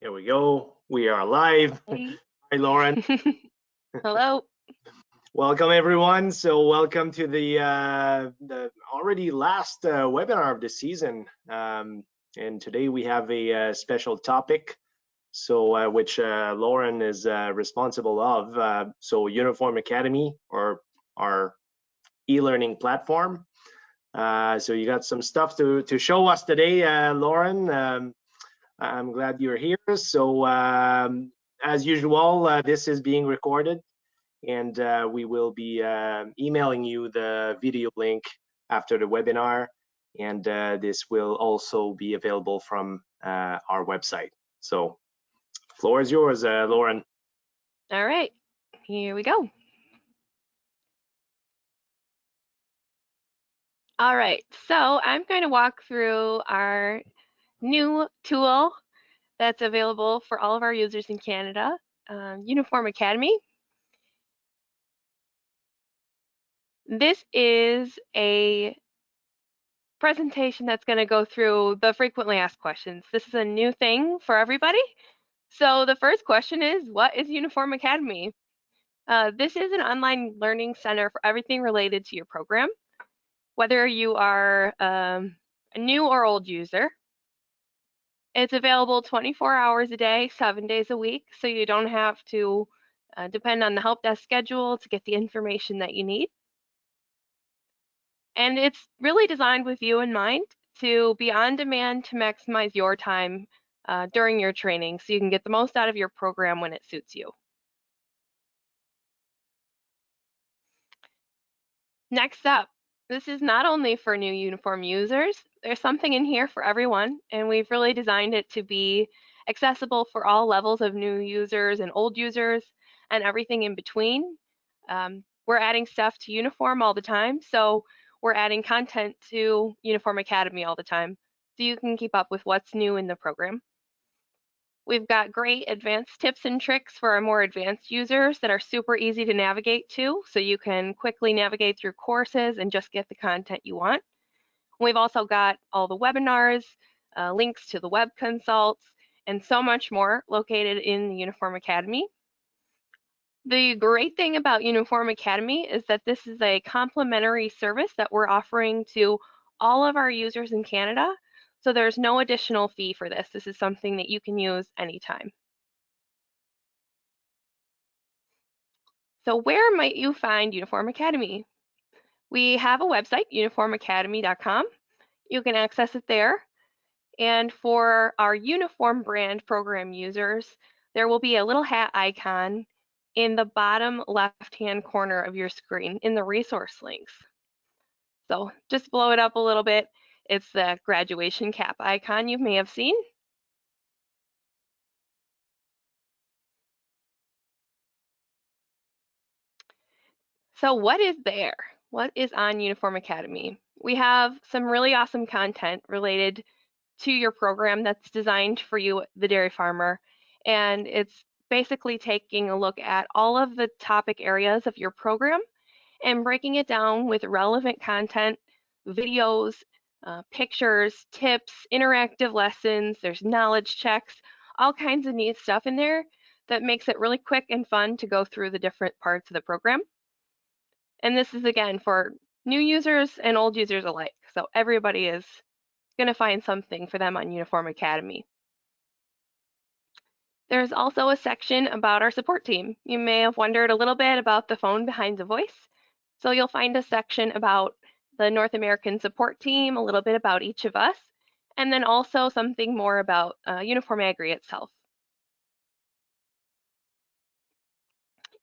Here we go. We are live. Hey. Hi, Lauren. Hello. Welcome, everyone. So, welcome to the already last webinar of the season. And today we have a special topic, so which Lauren is responsible of. So, UNIFORM-Academy, or our e-learning platform. So, you got some stuff to show us today, Lauren. I'm glad you're here. So, as usual, this is being recorded, and we will be emailing you the video link after the webinar, and this will also be available from our website. So, floor is yours, Lauren. All right, here we go. All right, so I'm going to walk through our new tool that's available for all of our users in Canada, UNIFORM-Academy. This is a presentation that's going to go through the frequently asked questions. This is a new thing for everybody. So the first question is, what is UNIFORM-Academy? This is an online learning center for everything related to your program. Whether you are a new or old user. It's available 24 hours a day, 7 days a week, so you don't have to depend on the help desk schedule to get the information that you need. And it's really designed with you in mind to be on demand to maximize your time during your training so you can get the most out of your program when it suits you. Next up, this is not only for new uniform users, there's something in here for everyone, and we've really designed it to be accessible for all levels of new users and old users and everything in between. We're adding stuff to Uniform all the time, so we're adding content to UNIFORM-Academy all the time, so you can keep up with what's new in the program. We've got great advanced tips and tricks for our more advanced users that are super easy to navigate to, so you can quickly navigate through courses and just get the content you want. We've also got all the webinars, links to the web consults, and so much more located in the UNIFORM-Academy. The great thing about UNIFORM-Academy is that this is a complimentary service that we're offering to all of our users in Canada. So there's no additional fee for this. This is something that you can use anytime. So where might you find UNIFORM-Academy? We have a website, UNIFORMacademy.com. You can access it there. And for our Uniform brand program users, there will be a little hat icon in the bottom left-hand corner of your screen in the resource links. So just blow it up a little bit. It's the graduation cap icon you may have seen. So what is there? What is on UNIFORM-Academy? We have some really awesome content related to your program that's designed for you, the dairy farmer, and it's basically taking a look at all of the topic areas of your program and breaking it down with relevant content, videos, pictures, tips, interactive lessons, there's knowledge checks, all kinds of neat stuff in there that makes it really quick and fun to go through the different parts of the program. And this is again for new users and old users alike. So everybody is going to find something for them on UNIFORM-Academy. There's also a section about our support team. You may have wondered a little bit about the phone behind the voice. So you'll find a section about the North American support team, a little bit about each of us, and then also something more about UNIFORM-Agri itself.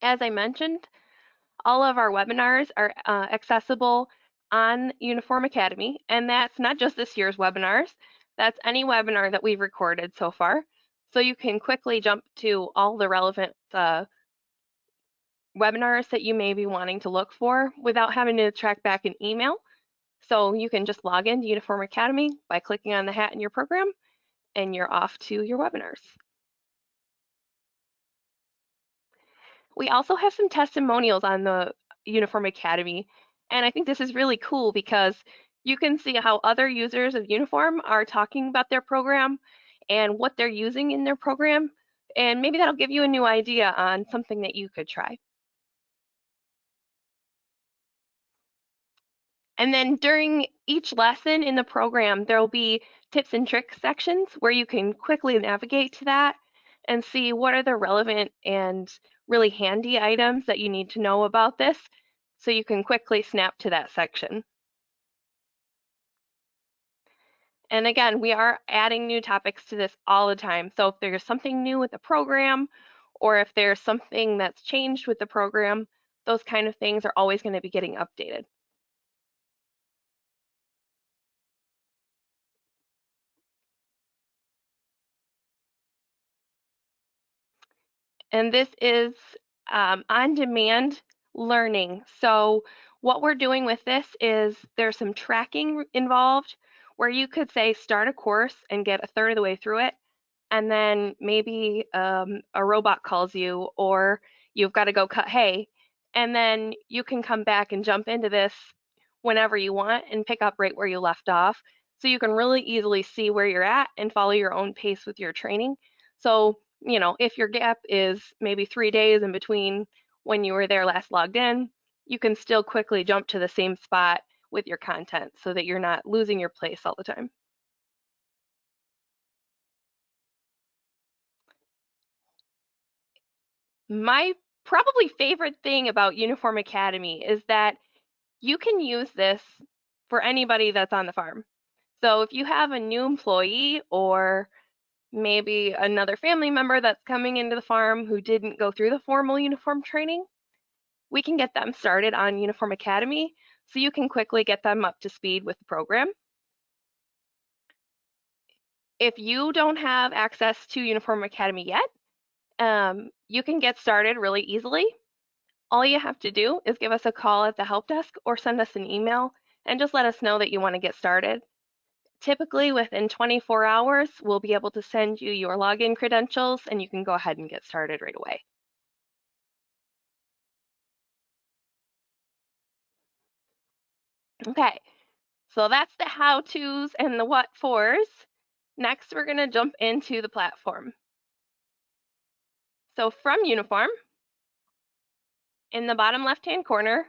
As I mentioned, all of our webinars are accessible on UNIFORM-Academy, and that's not just this year's webinars, that's any webinar that we've recorded so far. So you can quickly jump to all the relevant webinars that you may be wanting to look for without having to track back an email. So you can just log into UNIFORM-Academy by clicking on the hat in your program, and you're off to your webinars. We also have some testimonials on the UNIFORM-Academy, and I think this is really cool because you can see how other users of Uniform are talking about their program and what they're using in their program, and maybe that'll give you a new idea on something that you could try. And then during each lesson in the program, there will be tips and tricks sections where you can quickly navigate to that and see what are the relevant and really handy items that you need to know about this, so you can quickly snap to that section. And again, we are adding new topics to this all the time. So if there's something new with the program, or if there's something that's changed with the program, those kind of things are always going to be getting updated. And this is on-demand learning. So what we're doing with this is there's some tracking involved where you could say start a course and get a third of the way through it, and then maybe a robot calls you, or you've got to go cut hay, and then you can come back and jump into this whenever you want and pick up right where you left off. So you can really easily see where you're at and follow your own pace with your training. So, you know, if your gap is maybe 3 days in between when you were there last logged in, you can still quickly jump to the same spot with your content so that you're not losing your place all the time. My probably favorite thing about UNIFORM-Academy is that you can use this for anybody that's on the farm. So if you have a new employee or maybe another family member that's coming into the farm who didn't go through the formal uniform training, we can get them started on UNIFORM-Academy so you can quickly get them up to speed with the program. If you don't have access to UNIFORM-Academy yet, you can get started really easily. All you have to do is give us a call at the help desk or send us an email and just let us know that you want to get started. Typically within 24 hours, we'll be able to send you your login credentials and you can go ahead and get started right away. Okay, so that's the how-tos and the what-fors. Next, we're going to jump into the platform. So from Uniform, in the bottom left-hand corner,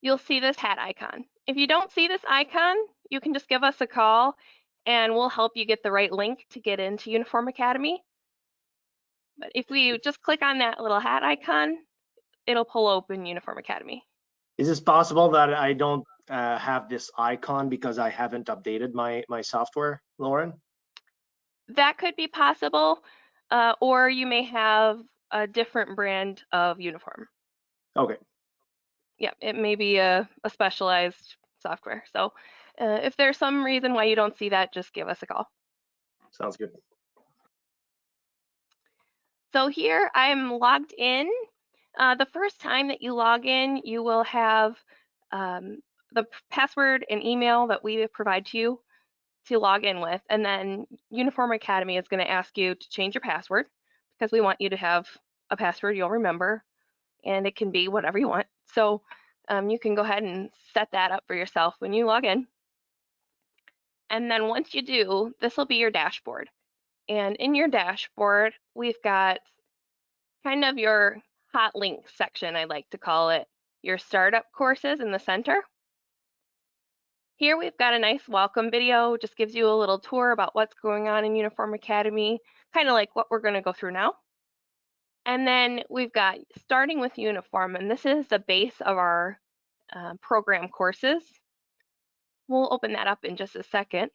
you'll see this hat icon. If you don't see this icon, you can just give us a call and we'll help you get the right link to get into UNIFORM-Academy. But if we just click on that little hat icon, it'll pull open UNIFORM-Academy. Is it possible that I don't have this icon because I haven't updated my software, Lauren? That could be possible, or you may have a different brand of uniform. Okay. Yeah, it may be a specialized software. So if there's some reason why you don't see that, just give us a call. Sounds good. So here I'm logged in. The first time that you log in, you will have the password and email that we provide to you to log in with, and then UNIFORM-Academy is going to ask you to change your password because we want you to have a password you'll remember, and it can be whatever you want. So you can go ahead and set that up for yourself when you log in. And then once you do, this will be your dashboard. And in your dashboard, we've got kind of your hot links section, I like to call it, your startup courses in the center. Here we've got a nice welcome video, just gives you a little tour about what's going on in UNIFORM-Academy, kind of like what we're going to go through now. And then we've got starting with Uniform, and this is the base of our program courses. We'll open that up in just a second.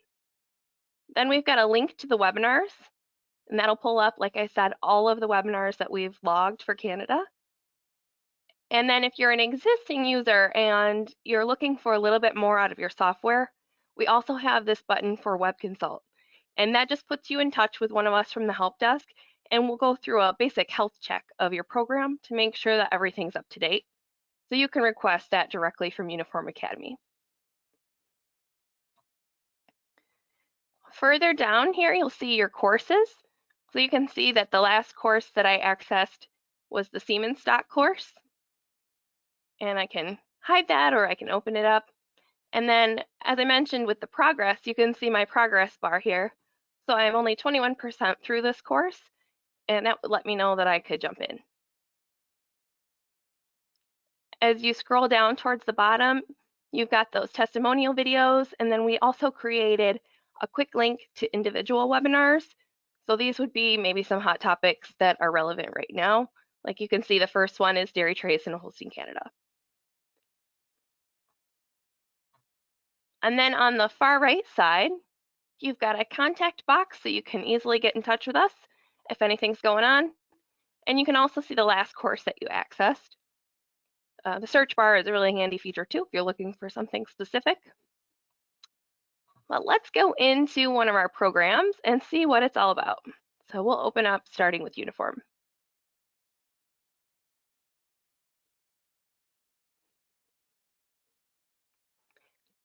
Then we've got a link to the webinars, and that'll pull up, like I said, all of the webinars that we've logged for Canada. And then if you're an existing user and you're looking for a little bit more out of your software, we also have this button for Web Consult. And that just puts you in touch with one of us from the help desk, and we'll go through a basic health check of your program to make sure that everything's up to date. So you can request that directly from UNIFORM-Academy. Further down here, you'll see your courses. So you can see that the last course that I accessed was the Semen Stock course. And I can hide that or I can open it up. And then, as I mentioned with the progress, you can see my progress bar here. So I'm only 21% through this course, and that would let me know that I could jump in. As you scroll down towards the bottom, you've got those testimonial videos, and then we also created a quick link to individual webinars. So these would be maybe some hot topics that are relevant right now. Like you can see the first one is dairy trace in Holstein, Canada. And then on the far right side, you've got a contact box so you can easily get in touch with us if anything's going on. And you can also see the last course that you accessed. The search bar is a really handy feature too if you're looking for something specific. But let's go into one of our programs and see what it's all about. So we'll open up starting with Uniform.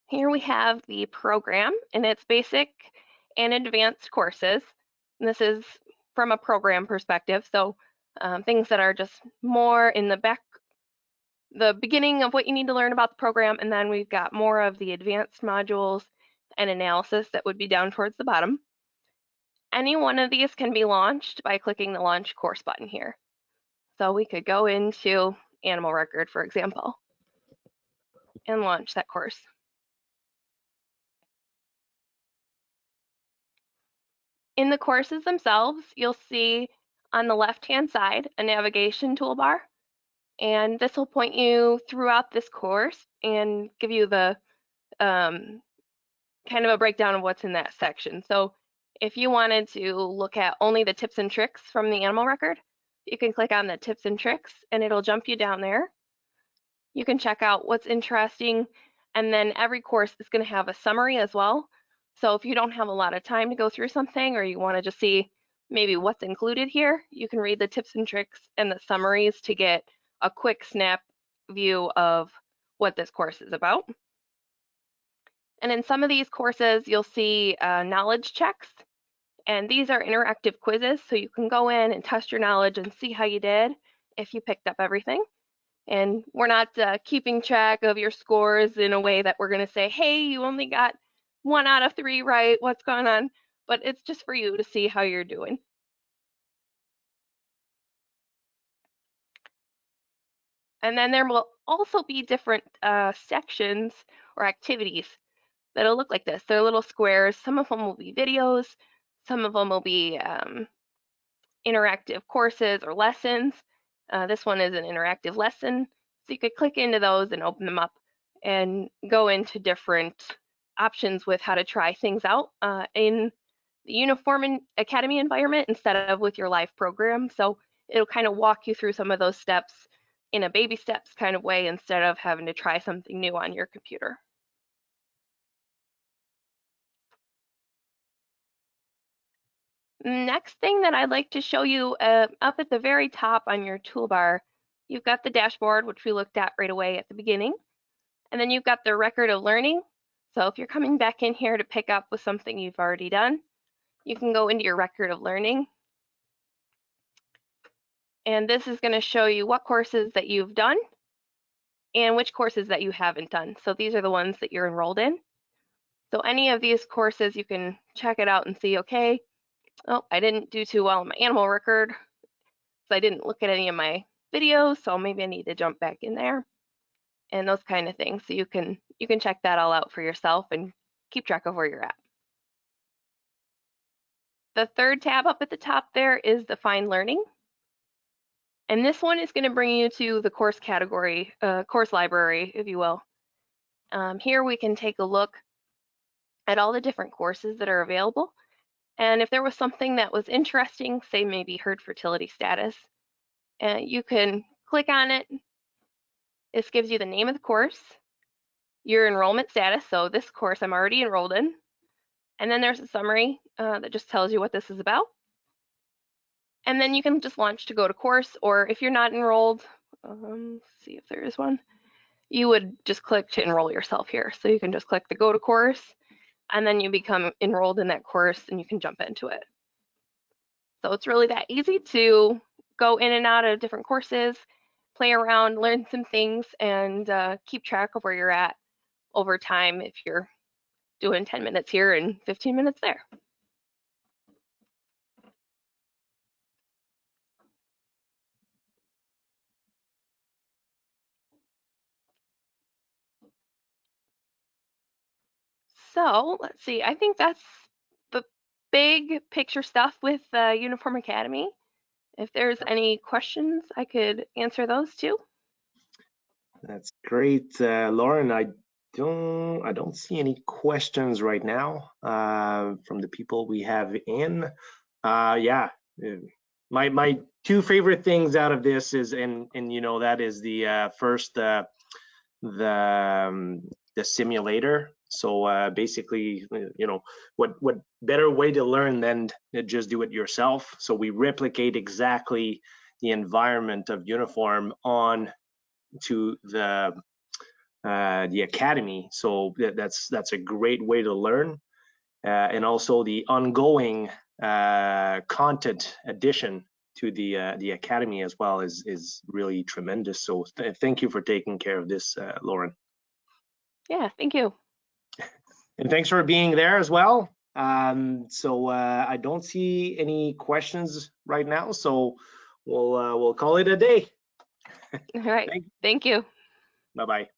Here we have the program, and it's basic and advanced courses. And this is from a program perspective, so things that are just more in the beginning of what you need to learn about the program, and then we've got more of the advanced modules and analysis that would be down towards the bottom. Any one of these can be launched by clicking the Launch Course button here. So we could go into Animal Record, for example, and launch that course. In the courses themselves, you'll see on the left-hand side a navigation toolbar, and this will point you throughout this course and give you the kind of a breakdown of what's in that section. So if you wanted to look at only the tips and tricks from the animal record, you can click on the tips and tricks and it'll jump you down there. You can check out what's interesting, and then every course is going to have a summary as well. So if you don't have a lot of time to go through something, or you want to just see maybe what's included here, you can read the tips and tricks and the summaries to get a quick snap view of what this course is about. And in some of these courses, you'll see knowledge checks, and these are interactive quizzes, so you can go in and test your knowledge and see how you did if you picked up everything. And we're not keeping track of your scores in a way that we're going to say, hey, you only got 1 out of 3 right, what's going on? But it's just for you to see how you're doing. And then there will also be different sections or activities that'll look like this. They're little squares. Some of them will be videos. Some of them will be interactive courses or lessons. This one is an interactive lesson. So you could click into those and open them up and go into different options with how to try things out in the UNIFORM-Academy environment instead of with your live program. So it'll kind of walk you through some of those steps in a baby steps kind of way instead of having to try something new on your computer. Next thing that I'd like to show you up at the very top on your toolbar, you've got the dashboard, which we looked at right away at the beginning. And then you've got the record of learning. So if you're coming back in here to pick up with something you've already done, you can go into your record of learning. And this is going to show you what courses that you've done and which courses that you haven't done. So these are the ones that you're enrolled in. So any of these courses, you can check it out and see, okay, oh, I didn't do too well in my animal record, so I didn't look at any of my videos, so maybe I need to jump back in there, and those kind of things. So you can check that all out for yourself and keep track of where you're at. The third tab up at the top there is the Find Learning. And this one is going to bring you to the course category, course library, if you will. Here we can take a look at all the different courses that are available. And if there was something that was interesting, say maybe herd fertility status, you can click on it. This gives you the name of the course, your enrollment status. So this course I'm already enrolled in. And then there's a summary that just tells you what this is about. And then you can just launch to go to course, or if you're not enrolled, see if there is one, you would just click to enroll yourself here. So you can just click the go to course, and then you become enrolled in that course and you can jump into it. So it's really that easy to go in and out of different courses, play around, learn some things, and keep track of where you're at over time if you're doing 10 minutes here and 15 minutes there. So let's see. I think that's the big picture stuff with UNIFORM-Academy. If there's any questions, I could answer those too. That's great, Lauren. I don't see any questions right now from the people we have in. Yeah, my two favorite things out of this is, and that is the first the the simulator. So basically, what better way to learn than to just do it yourself? So we replicate exactly the environment of Uniform on to the academy. So that's a great way to learn, and also the ongoing content addition to the academy as well is really tremendous. So thank you for taking care of this, Lauren. Yeah, thank you. And thanks for being there as well. So I don't see any questions right now, so we'll call it a day. All right. Thank. Thank you. Bye bye.